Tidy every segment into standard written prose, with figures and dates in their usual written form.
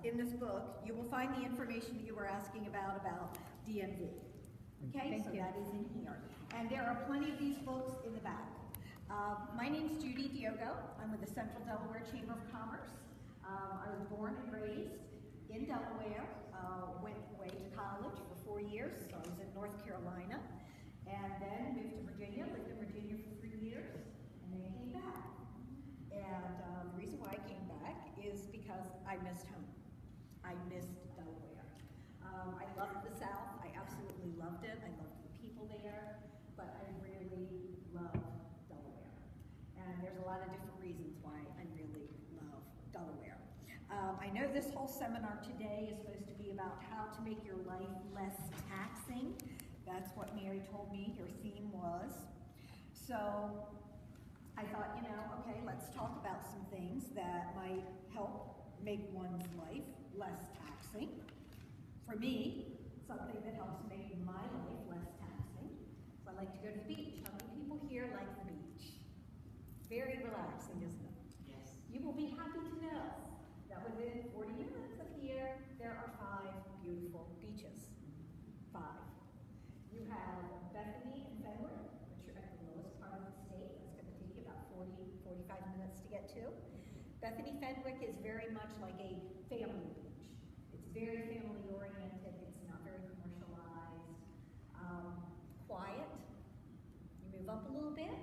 in this book, you will find the information that you were asking about DMV. Okay, so that is in here. And there are plenty of these books in the back. My name's Judy Diago. I'm with the Central Delaware Chamber of Commerce. I was born and raised in Delaware, went away to college for 4 years, so I was in North Carolina, and then moved to Virginia, lived in Virginia for 3 years, and then came back. And the reason why I came back is because I missed home. I missed Delaware. I loved the South. I absolutely loved it. I loved the people there, but I really love Delaware. And there's a lot of different reasons why I really love Delaware. I know this whole seminar today is supposed to be about how to make your life less taxing. That's what Mary told me your theme was. So I thought, okay, let's talk about some things that might help make one's life less taxing. For me, something that helps make my life less taxing. So I like to go to the beach. How many people here like the beach? Very relaxing, isn't it? Yes. You will be happy to know that within 40 minutes of here, there are 5 beautiful beaches. 5. You have Bethany and Fenwick, which are at the lowest part of the state. That's going to take you about 45 minutes to get to. Bethany Fenwick is very much like a family beach. It's very family oriented. It's not very commercialized. Quiet. You move up a little bit,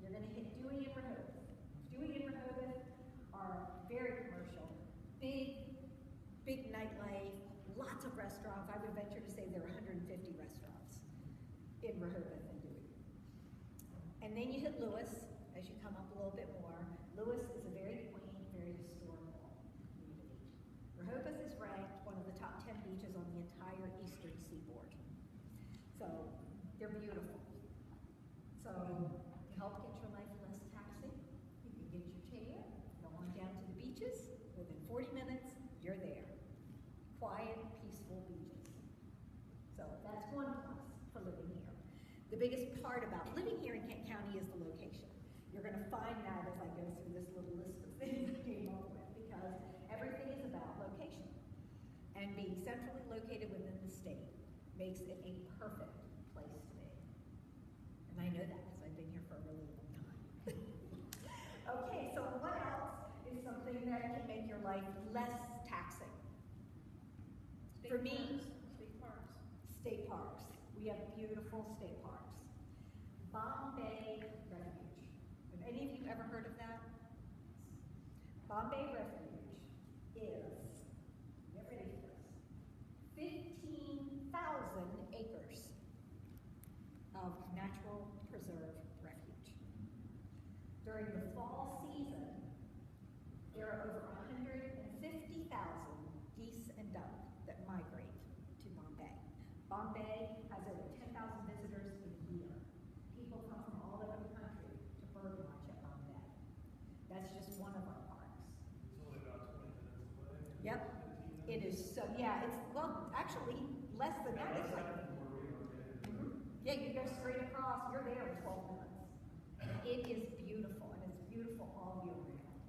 you're going to hit Dewey and Rehoboth. Dewey and Rehoboth are very commercial. Big nightlife, lots of restaurants. I would venture to say there are 150 restaurants in Rehoboth and Dewey. And then you hit Lewis as you come up a little bit more. Lewis is a very quaint, very historical community. Rehoboth is ranked one of the top 10 beaches on the entire eastern seaboard. So they're beautiful. So to help get your life less taxing, you can get your chair, go on down to the beaches. Within 40 minutes, you're there. Quiet, peaceful beaches. So that's one plus for living here. The biggest part about living here in Kent County is the location. You're going to find that as I go through this little list of things I came up with, because everything is about location. And being centrally located within the state makes it a perfect place to be. And I know that because I've been here for a really long time. Okay, so what else is something that can make your life less taxing? For me, State parks. State parks. We have beautiful state parks. Bombay Refuge. Have any of you ever heard of that? Bombay Refuge is, get ready for this, 15,000 acres of natural preserve refuge. During the fall season, there are over 150,000 geese and duck that migrate to Bombay. Bombay has over 10,000 visitors a year. People come from all over the country to bird watch at Bombay. That's just one of our parks. It's only about 20 minutes away. Yep. It is so, yeah, it's, well, actually, less than that. It's like, yeah, you go straight across, you're there in 12 minutes. It is beautiful, and it's beautiful all year round.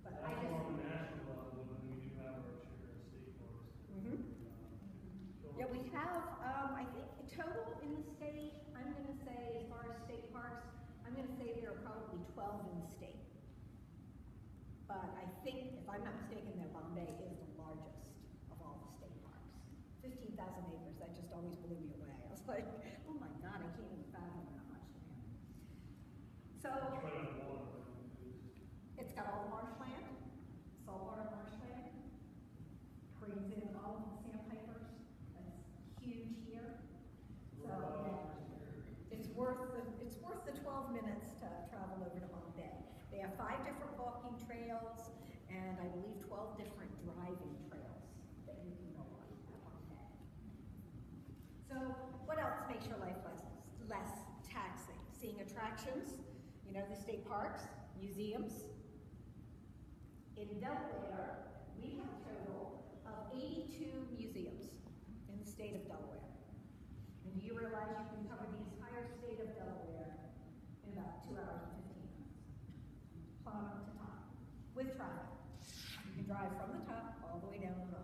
But I just... on the national level, when we do have our share of state parks. Yeah, we have, I think total in the state, I'm going to say, as far as state parks, I'm going to say there are probably 12 in the state. But I think, if I'm not mistaken, that Bombay is the largest of all the state parks. 15,000 acres, that just always blew me away. I was like, oh my God, I can't even fathom that much land. So, it's got all the marshland, saltwater marshland, brings in all of the sandpipers. That's huge here. So it's worth the 12 minutes to travel over to Bombay. They have 5 different walking trails and I believe 12 different driving trails that you can go on at Bombay. So what else makes your life less taxing? Seeing attractions, you know, the state parks, museums. In Delaware, we have a total of 82 museums in the state of Delaware. And do you realize you can cover the entire state of Delaware in about 2 hours and 15 minutes? Plumb to top, with traffic. You can drive from the top all the way down the road.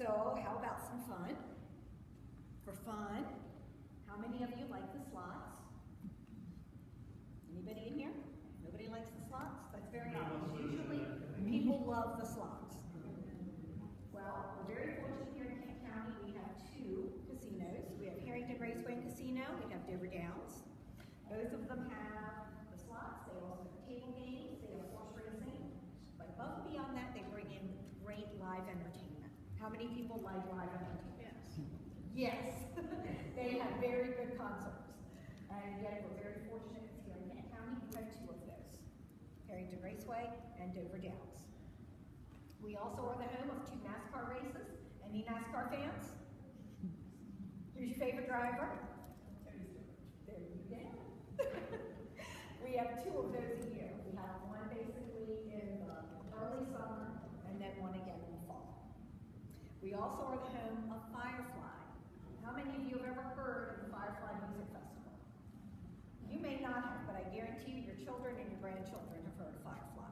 So how about some fun? For fun, how many of you like the slots? Anybody in here? Nobody likes the slots? That's very obvious. Usually people love the slots. Well, we're very fortunate here in Kent County. We have two casinos. We have Harrington Raceway and Casino. We have Dover Downs. Both of them have the slots. They also have table games. They have horse racing. But above and beyond that, they bring in great live entertainment. How many people like live entertainment? Yes. They have very good concerts. And again, we're very fortunate here in Kent County. We have two of those. Harrington Raceway and Dover Downs. We also are the home of two NASCAR races. Any NASCAR fans? Who's your favorite driver? There you go. We have two of those a year. We have one basically in the early summer and then one again in the fall. We also are the home of Firefly. How many of you have ever heard of the Firefly Music Festival? You may not have, but I guarantee you your children and your grandchildren have heard of Firefly.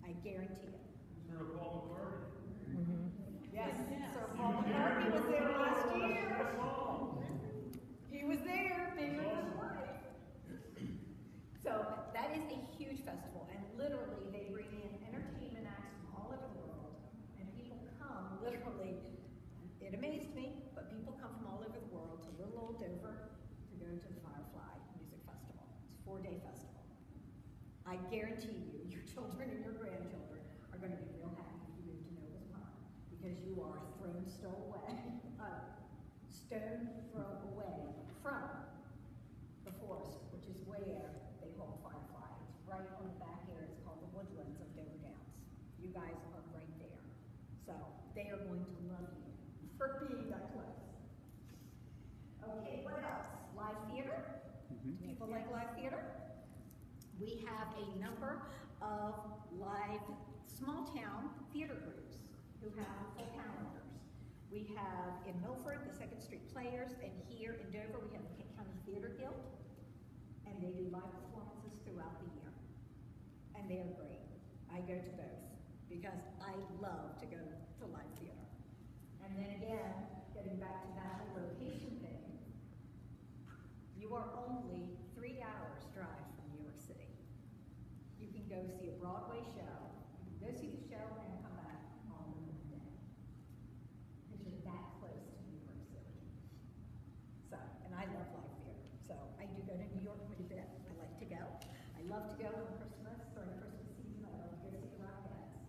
I guarantee it. Sir Paul McCartney. Yes, Sir Paul McCartney was there last year. He was there, bigger than life. So that is a huge festival, and literally they bring in entertainment acts from all over the world, and people come literally. It amazed me, but people come from all over the world to little old Dover to go to the Firefly Music Festival. It's a 4-day festival. I guarantee you, your children and your grandchildren are going to be real happy if you move to Nova's Pond, because you are stone throw away from the forest, which is where they hold Firefly. It's right on the back here. It's called the Woodlands of Dover Downs. You guys are right there. So they are going to love you for being that close. Okay, what else? Live theater. Do people like live theater? We have a number of live small town theater groups who have full calendars. We have in Milford the Second Street Players, and here in Dover we have the Kent County Theater Guild, and they do live performances throughout the year. And they are great. I go to both because I love to go to live theater. And then again, getting back to that whole location thing, you are only 3 hours drive from New York City. You can go see a Broadway show, you can go see the show and come back all in one day. Because you're that close to New York City. So, and I love live theater. So I do go to New York quite a bit. I like to go. I love to go on Christmas, during Christmas season. I love to go see the Rockettes.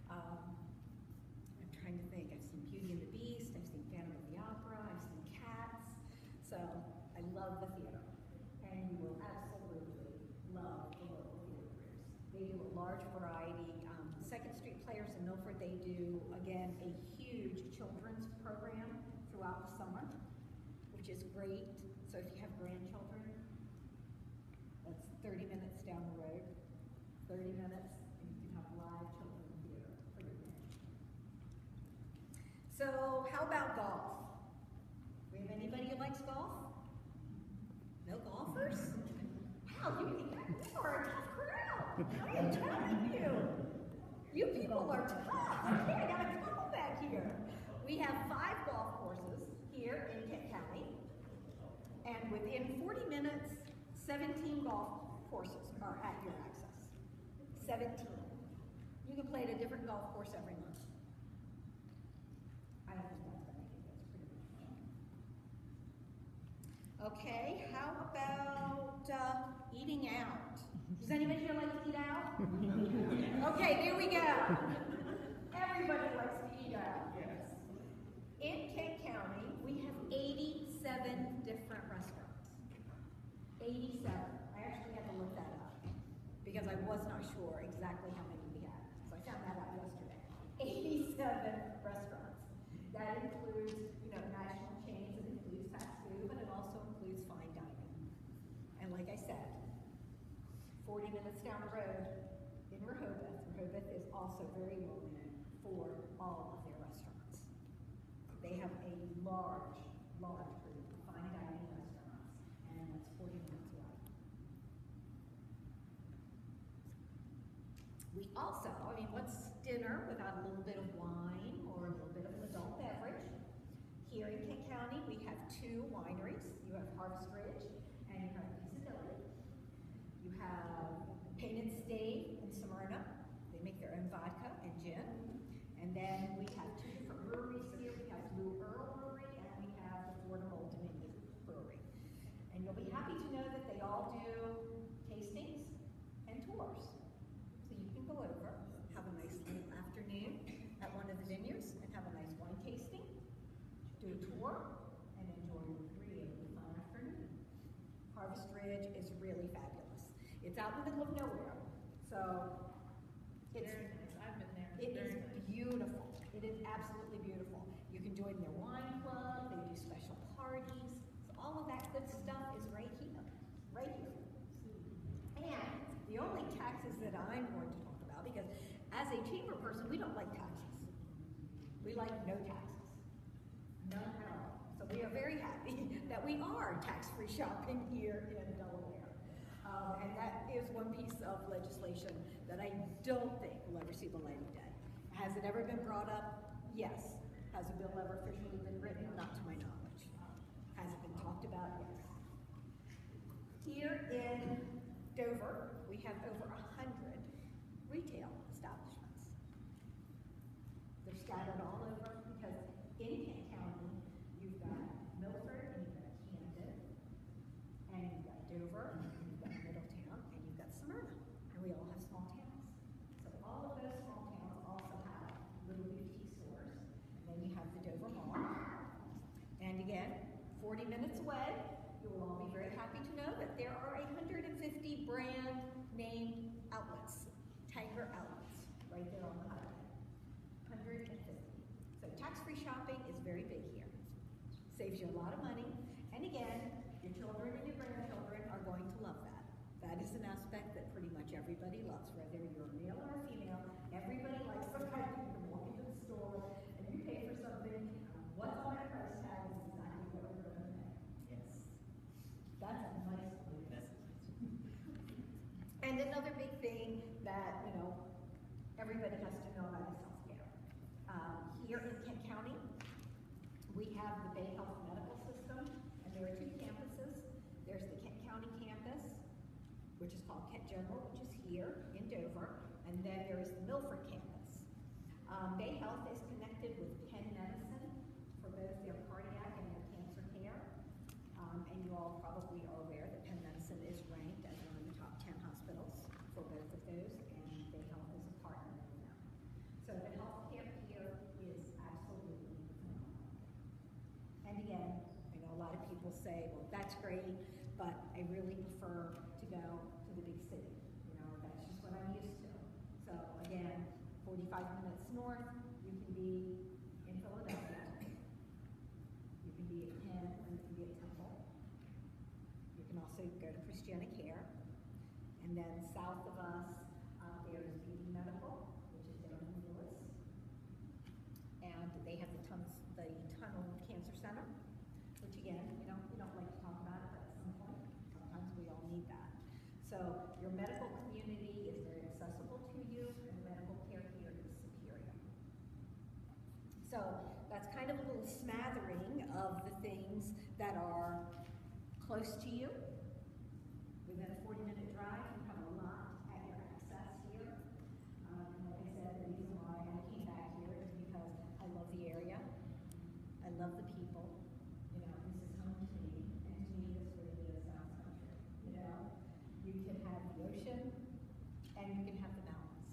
I'm trying to think. I've seen Beauty and the Beast. I've seen Phantom of the Opera. I've seen Cats. So I love the theater. And you will absolutely love the local theater groups. They do a large variety. Second Street Players in Milford, they do, again, a huge children's program throughout the summer, which is great. So if you have grandchildren, that's 30 minutes down the road. 30 minutes, and you can have live children's theater for your kids. So how about golf? We have anybody who likes golf? No golfers? Wow, you are a tough crowd. I'm telling you. You people are tough. Okay, I got a couple back here. We have 5 golf courses here in Kent County. And within 40 minutes, 17 golf courses are at your access. 17. You can play at a different golf course every month. I don't think that's going to make it. That's pretty much. Okay, how about eating out? Does anybody here like to eat out? Okay, there we go. Everybody likes to eat out. Yes. In Kent County, we have 87 different restaurants. 87. I actually had to look that up because I was not sure exactly how many we had. So I found that out yesterday. 87 restaurants. That includes, national chains. It includes fast food, but it also includes fine dining. And like I said, 40 minutes down the road in Rehoboth. Rehoboth is also very well known for all of their restaurants. They have a large group of fine dining restaurants, and it's 40 minutes away. We also, what's dinner without a little bit of wine or a little bit of an adult Dave in Smyrna. They make their own vodka and gin. And then we have two different breweries here. We have Blue Earl Brewery and we have the Florida Old Dominion Brewery. And you'll be happy to know that they all do tastings and tours. So you can go over, have a nice little afternoon at one of the vineyards and have a nice wine tasting, do a tour, and enjoy a really fun afternoon. Harvest Ridge is really fabulous. It's out in the middle of nowhere, so it's Very nice. I've been there. it Very is nice. beautiful. It is absolutely beautiful. You can join their wine club. They do special parties. So all of that good stuff is right here, right here. And the only taxes that I'm going to talk about, because as a chamber person, we don't like taxes. We like no taxes, none at all. So we are very happy that we are tax-free shopping here in Delaware. And that is one piece of legislation that I don't think will ever see the light of day. Has it ever been brought up? Yes. Has a bill ever officially been written? Not to my knowledge. Has it been talked about? Yes. Here in Dover, we have over 100 retail establishments. They're scattered all over because in Kent County, you've got Milford, and you've got Camden, and you've got Dover, and you've got Middletown, and you've got Smyrna, and we all have small towns. So all of those small towns also have little boutique stores, and then you have the Dover Mall. And again, 40 minutes away, you will all be very happy to know that there are 150 brand name outlets, Tanger outlets, right there on the highway. 150. So tax-free shopping is very big here. Saves you a lot of money. And again, your children and your grandchildren are going to love that. That is an aspect that pretty much everybody loves, whether you're a male or a female. Everybody likes the fact that you can walk into the store and you pay for something. What's on that price tag is exactly what you're going to pay. Yes. That's a nice place. And another big thing that, everybody has to know about is healthcare. Here in Kent County, we have the Bay Health Medical System, and there are two campuses. There's the Kent County campus, which is called Kent General, which is here in Dover, and then there is the Milford campus. Bay Health is connected with Penn Medicine for both their cardiac and their cancer care. And you all probably are aware that Penn Medicine is ranked as one of the top 10 hospitals for both of those, and Bay Health is a partner with them. So the healthcare here is absolutely phenomenal. And again, I know a lot of people say, well, that's great, but I really prefer to go to the big city. That's just what I'm used to. So again, 45 minutes north, you can be in Philadelphia. You can be at Penn, or you can be at Temple. You can also go to Christiana Care. And then south of us, there's BD Medical, which is down in Lewis. And they have the Tunnel Cancer Center, which again, we don't like to talk about it, but at some point, sometimes we all need that. So your medical community is very accessible to you, and medical care here is superior. So that's kind of a little smattering of the things that are close to you. Within a 40-minute drive, you have a lot at your access here. And like I said, the reason why I came back here is because I love the area. I love the people. This is home to me, and to me, this really is South Country. You can have the ocean, and you can have the mountains.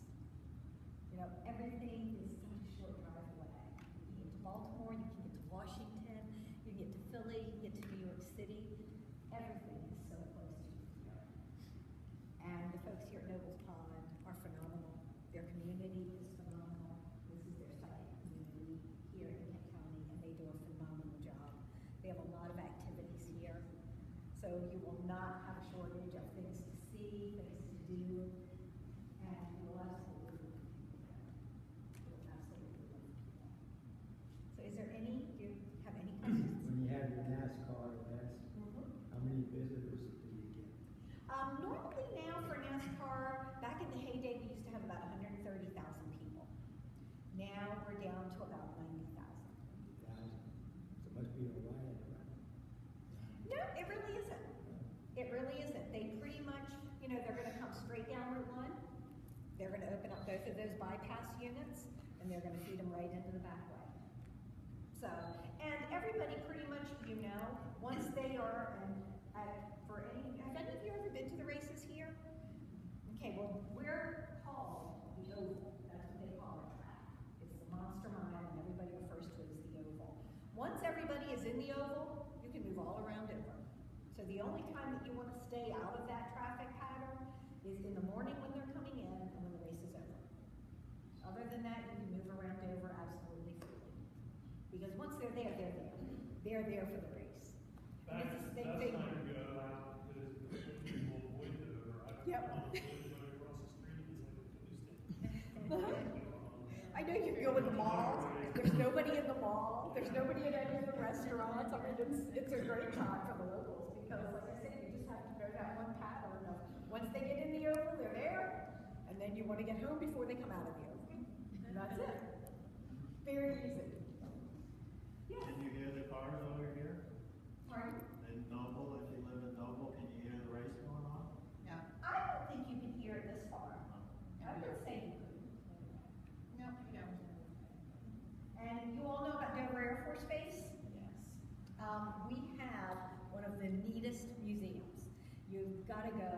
Everything is such a short drive away. You can get to Baltimore, you can get to Washington, you can get to Philly, you can get to New York City. Everything is so close to you here. And the folks here at Nobles Pond are phenomenal. Their community is phenomenal. This is their second community here in Kent County, and they do a phenomenal job those bypass units, and they're going to feed them right into the back way. So, and everybody pretty much, once they are, have any of you ever been to the races here? Okay, well, we're called the Oval. That's what they call it. It's the Monster Mile, and everybody refers to it as the Oval. Once everybody is in the Oval, you can move all around Dover. So the only time that you want to stay out of that traffic pattern is in the morning when they're coming in and when the race is over. Other than that, you can move around Dover absolutely freely. Because once they're there, they're there. They're there for the race. That's time to go out because people avoid Dover. Yep. Across the street is like a police station. I know you go in the mall. There's nobody in the mall. There's nobody in any of the restaurants. I mean, it's a great time for the locals because, like I said, you just have to go that one pattern of once they get in the Oval, they're there, and then you want to get home before they come out of the Oval. And that's it. Very easy. Yes. Can you hear the cars over here? Pardon? In Noble, if you live in Noble, can you hear the race going on? No. I don't think you can hear it this far. I would say you could. No, you don't. And you all know about Delaware Air Force Base? Yes. We have one of the neatest museums. You've got to go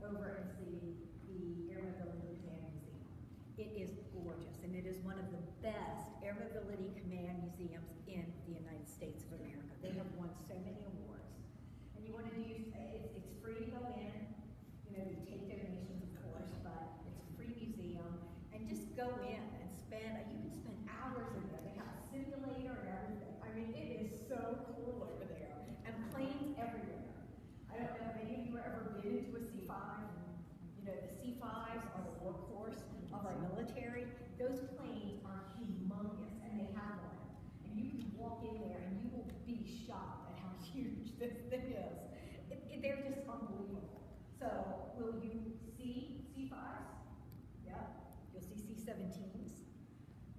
over and see the Air Mobility Command Museum. It is gorgeous, and it is one of the best Air Mobility Command museums in the United States of America. They have won so many awards. And you want to it's free to go in. You take donations, of course, but it's a free museum. And just go in and you can spend hours in there. They have a simulator and everything. I mean, it is so cool over there. And planes everywhere. I don't know if any of you have ever been into a C-5. The C-5s are the workhorse of our military. Those planes are humongous, and they have one. And you can walk in there, and you will be shocked at how huge this thing is. They're just unbelievable. So, will you see C-5s? Yeah. You'll see C-17s.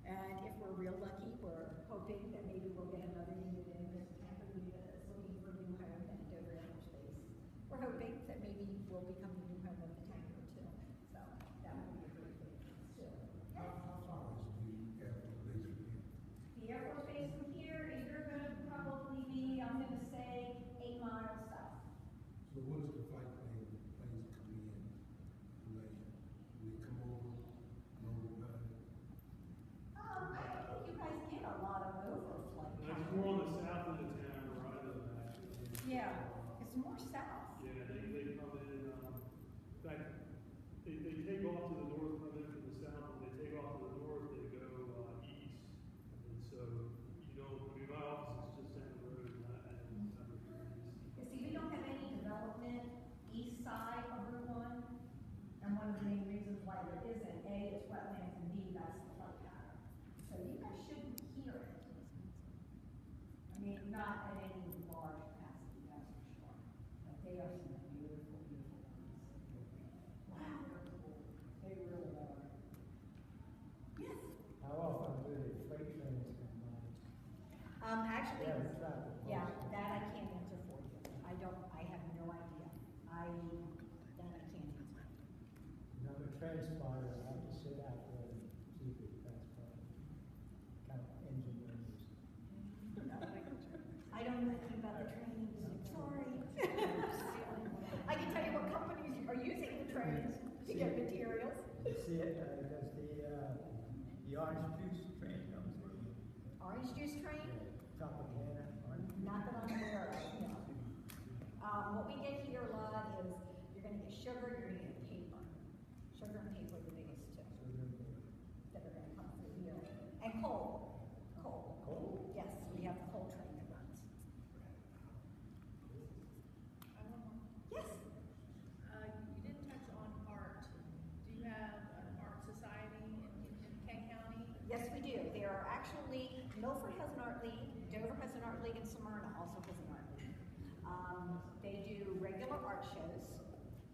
And if we're real lucky, we're hoping that maybe we'll get another unit in. There's a Tampa unit that's looking for a new home at Dover Air Force Base. We're hoping that maybe we'll become the new home of the tanker too. So that would be a great thing too. Yes. How far is the Air Force Base from here? The Air Force Base from here is going to probably be, I'm going to say, 8 miles south. So what is the flight plan with planes coming in from land? Do they come over, Noble Valley? I don't think you guys get a lot of overflight. It's more on the south of the town where I live actually. Yeah, it's more south. Yeah, they come in, in fact, they take off to the north, come in from the south, and they take off to the north, they go east. And so, my office is just down the road, and I'm You see, we don't have any development east side of Route 1, and one of the main reasons why there isn't, A, it's wetlands, and B, that's the flood pattern. So you guys shouldn't hear it. I mean, not at any large capacity, that's for sure. But they are some beautiful, beautiful ones. Wow, they're cool. They really are. Yes? How often do the freight trains come by? Actually, Yeah, the traffic. yeah, that I can't answer for you. I have no idea. That I can't answer. Another transponder, I have to sit out there and see if it transpires. Kind of engine rooms. I don't know anything about the trains. Sorry. I can tell you what companies are using the trains to get materials. You see it, does the orange juice train comes through? Orange juice train? Tropicana, orange juice. Not that I'm aware of. No. What we get here a lot is you're going to get sugar, you're going to get paper. Sugar and paper are the biggest two that are going to come through here. And coal. Coal. Coal? Yes, we have the coal train that runs. Yes. You didn't touch on art. Do you have an art society in Kent County? Yes, we do. There are actually, Milford has an art league, Dover has an art league, and Smyrna also has an art league. They do regular art shows,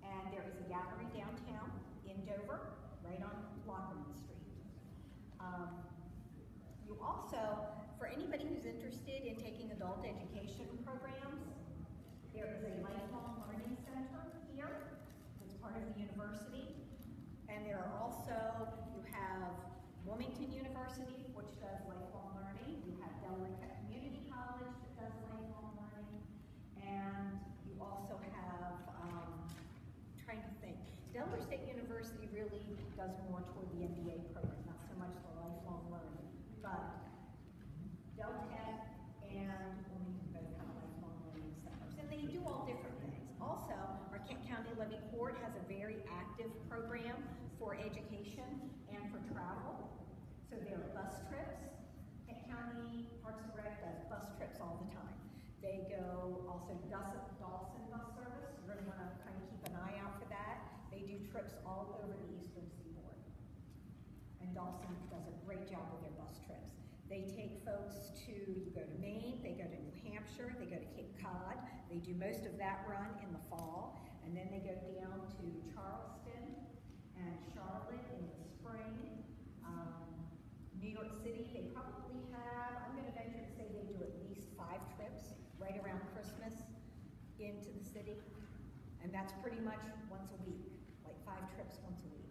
and there is a gallery downtown in Dover, right on Lockerman Street. You also, for anybody who's interested in taking adult education programs, there is a lifelong learning center here. It's part of the university. And there are also, you have have Wilmington University, which does lifelong learning. You have Delaware Community College that does lifelong learning. And you also have, trying to think, Delaware State University really does more toward the MBA program, not so much the lifelong learning. But Del Tech and Wilmington both have lifelong learning centers. And they do all different things. Also, our Kent County Levy Court has a very active program for education and for travel. So there are bus trips. Kent County Parks and Rec does bus trips all the time. They go also Dawson bus service. You're going to want to kind of keep an eye out for that. They do trips all over the Eastern Seaboard. And Dawson does a great job with their bus trips. They take folks to, you go to Maine, they go to New Hampshire, they go to Cape Cod. They do most of that run in the fall. And then they go down to Charleston and Charlotte in the spring. New York City, they probably have, I'm going to venture to say they do at least 5 trips right around Christmas into the city. And that's pretty much once a week, like 5 trips once a week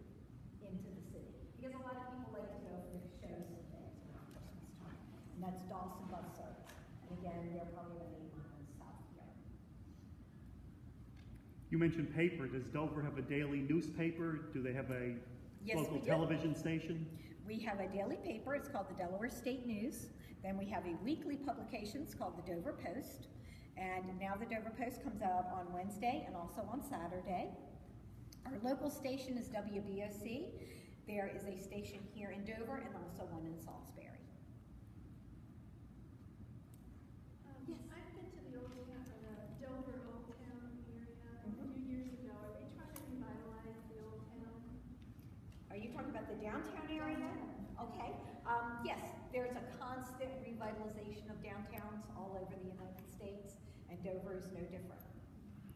into the city. Because a lot of people like to go for shows and things around Christmas time. And that's Dawson Bus Service. And again, they're probably about 8 miles south here. You mentioned paper. Does Dover have a daily newspaper? Do they have a Yes, local we do. television station? We have a daily paper, it's called the Delaware State News. Then we have a weekly publication, it's called the Dover Post. And now the Dover Post comes out on Wednesday and also on Saturday. Our local station is WBOC. There is a station here in Dover and also one in Salisbury. Yes. I've been to the Dover Old Town area a few years ago. Are they trying to revitalize the Old Town? Are you talking about the downtown area? Okay. Yes, there's a constant revitalization of downtowns all over the United States, and Dover is no different.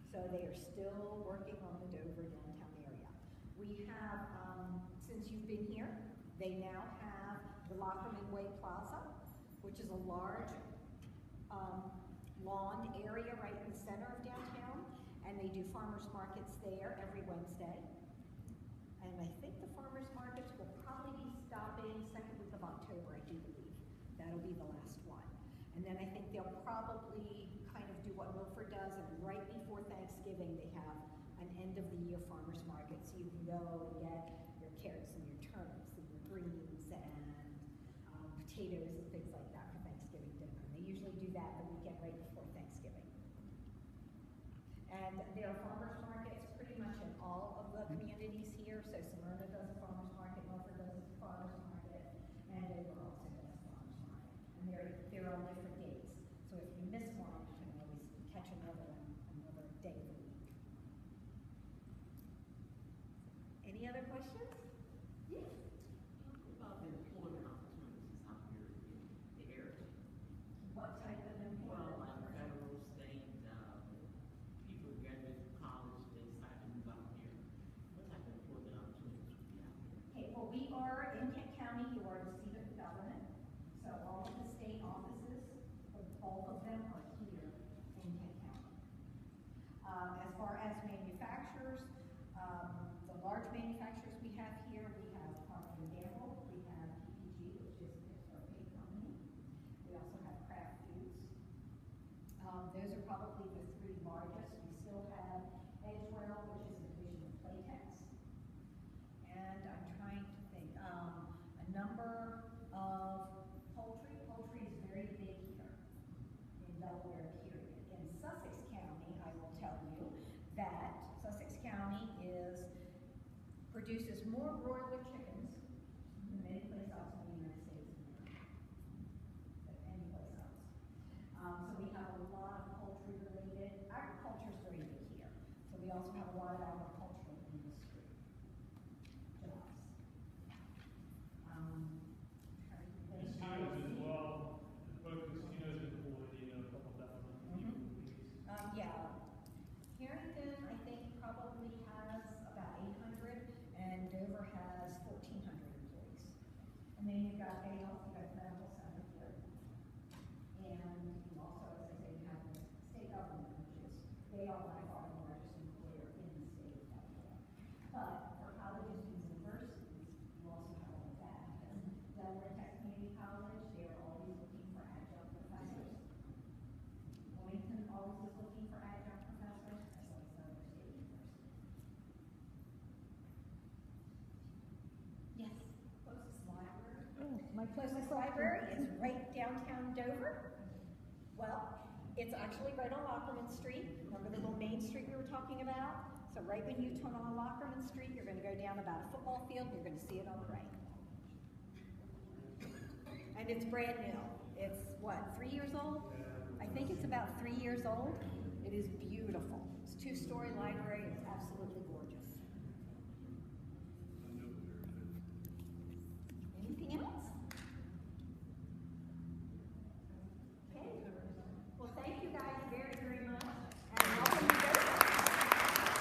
So they are still working on the Dover downtown area. We have, since you've been here, they now have the Lockerman Way Plaza, which is a large lawn area right in the center of downtown, and they do farmers markets there every Wednesday. And I think the farmers markets will probably be stopping second week of October, I do believe. That'll be the last one. And then I think they'll probably kind of do what Milford does, and right before Thanksgiving they have an end of the year farmers market, so you can go and get your carrots and your turnips and your greens and potatoes and things like that for Thanksgiving dinner. And they usually do that the weekend right before Thanksgiving. And there are farmers markets pretty much in all of the communities here. So Smyrna does a farmers market, Milford does a farmers market, and Dover also does a farmers market. And they're on different dates. So if you miss one, you can always catch another day of the week. Any other questions? Yes. About the employment opportunities out here in the area. What type of Well, employment? like federal, state, people graduate from college, they decide to move out here. What type of employment opportunities would be out here? Okay, well, we are in Kent County, you are the seat of government. So all of the state offices, all of them are here in Kent County. As far as manufacturers, the large manufacturers we have here, we have Procter & Gamble, we have PPG, which is our big company. We also have Kraft Foods. Those are probably the 3 largest. We still have Edgewell, which is a division of Playtex. And I'm trying to think, a number of poultry. Poultry is very big here in Delaware, period. In Sussex County, I will tell you that Sussex County produces more broiler chickens than any place else in the United States of America. Than any place else. So we have a lot of poultry related. Agriculture is very big here. So we also have a lot of agricultural industry jobs. Casinos as well, both casinos employ, a couple thousand people. Yeah. Harrington, I think, probably has about 800, and Dover has 1,400. My closest library is right downtown Dover. Well, it's actually right on Lockerman Street. Remember the little main street we were talking about? So right when you turn on Lockerman Street, you're going to go down about a football field, and you're going to see it on the right. And it's brand new. It's, what, 3 years old? I think it's about 3 years old. It is beautiful. It's 2-story library.